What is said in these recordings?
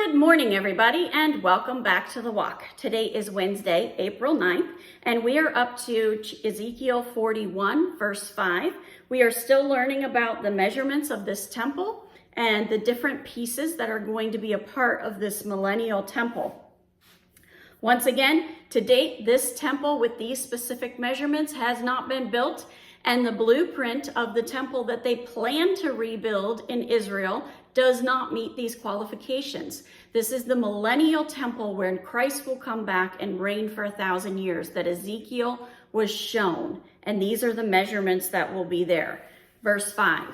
Good morning, everybody, and welcome back to The Walk. Today is Wednesday, April 9th, and we are up to Ezekiel 41, verse 5. We are still learning about the measurements of this temple and the different pieces that are going to be a part of this millennial temple. Once again, to date, this temple with these specific measurements has not been built, and the blueprint of the temple that they plan to rebuild in Israel does not meet these qualifications. This is the millennial temple when Christ will come back and reign for 1,000 years that Ezekiel was shown. And these are the measurements that will be there. Verse 5.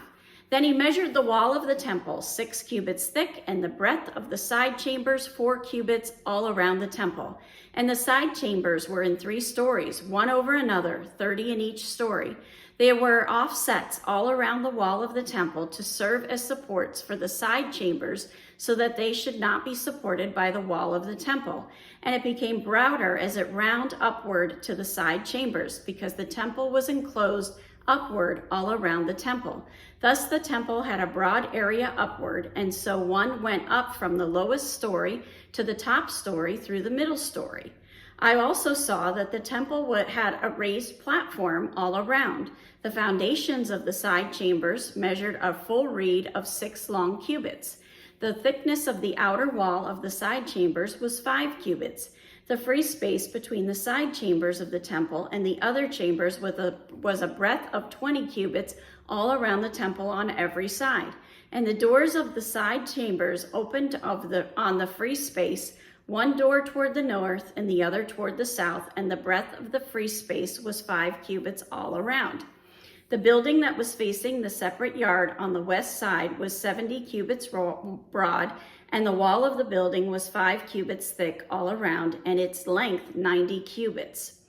Then he measured the wall of the temple, 6 cubits thick, and the breadth of the side chambers, 4 cubits all around the temple. And the side chambers were in 3 stories, one over another, 30 in each story. They were offsets all around the wall of the temple to serve as supports for the side chambers so that they should not be supported by the wall of the temple. And it became broader as it round upward to the side chambers because the temple was enclosed upward all around the temple. Thus the temple had a broad area upward, and so one went up from the lowest story to the top story through the middle story. I also saw that the temple had a raised platform all around. The foundations of the side chambers measured a full reed of 6 long cubits. The thickness of the outer wall of the side chambers was 5 cubits. The free space between the side chambers of the temple and the other chambers was a breadth of 20 cubits all around the temple on every side. And the doors of the side chambers opened on the free space, one door toward the north and the other toward the south, and the breadth of the free space was 5 cubits all around. The building that was facing the separate yard on the west side was 70 cubits broad, and the wall of the building was 5 cubits thick all around, and its length 90 cubits.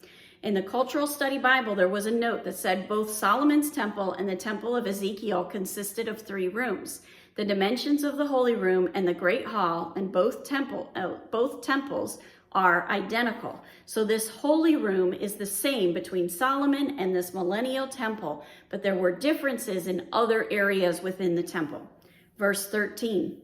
In the Cultural Study Bible, there was a note that said both Solomon's temple and the temple of Ezekiel consisted of 3 rooms. The dimensions of the holy room and the great hall and both temples are identical. So this holy room is the same between Solomon and this millennial temple, but there were differences in other areas within the temple. Verse 13.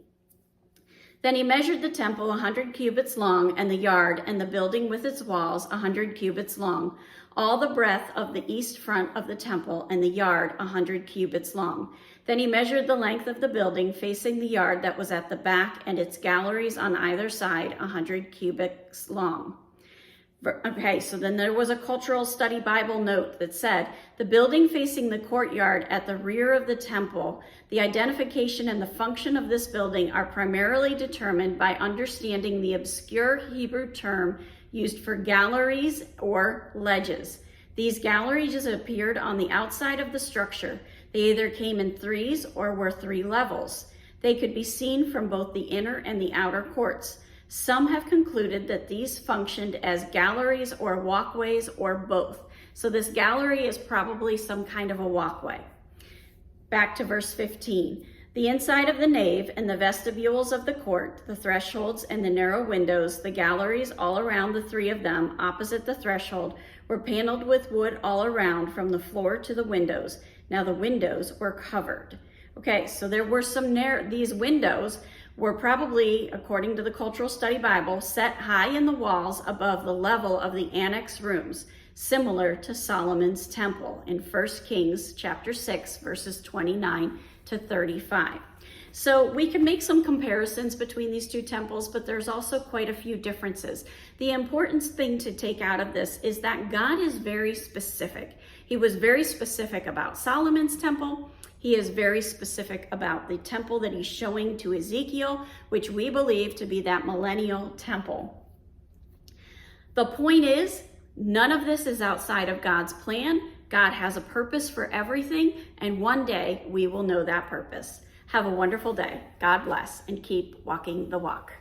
Then he measured the temple 100 cubits long, and the yard and the building with its walls 100 cubits long, all the breadth of the east front of the temple, and the yard 100 cubits long. Then he measured the length of the building facing the yard that was at the back, and its galleries on either side 100 cubits long. Okay, so then there was a Cultural Study Bible note that said, the building facing the courtyard at the rear of the temple, the identification and the function of this building are primarily determined by understanding the obscure Hebrew term used for galleries or ledges. These galleries appeared on the outside of the structure. They either came in 3s or were 3 levels. They could be seen from both the inner and the outer courts. Some have concluded that these functioned as galleries or walkways or both. So this gallery is probably some kind of a walkway. Back to verse 15. The inside of the nave and the vestibules of the court, the thresholds and the narrow windows, the galleries all around the 3 of them opposite the threshold were paneled with wood all around from the floor to the windows. Now the windows were covered. Okay, so there were these windows were probably, according to the Cultural Study Bible, set high in the walls above the level of the annex rooms, similar to Solomon's temple in 1 Kings chapter 6, verses 29 to 35. So we can make some comparisons between these 2 temples, but there's also quite a few differences. The important thing to take out of this is that God is very specific. He was very specific about Solomon's temple. He is very specific about the temple that he's showing to Ezekiel, which we believe to be that millennial temple. The point is, none of this is outside of God's plan. God has a purpose for everything, and one day we will know that purpose. Have a wonderful day. God bless, and keep walking the walk.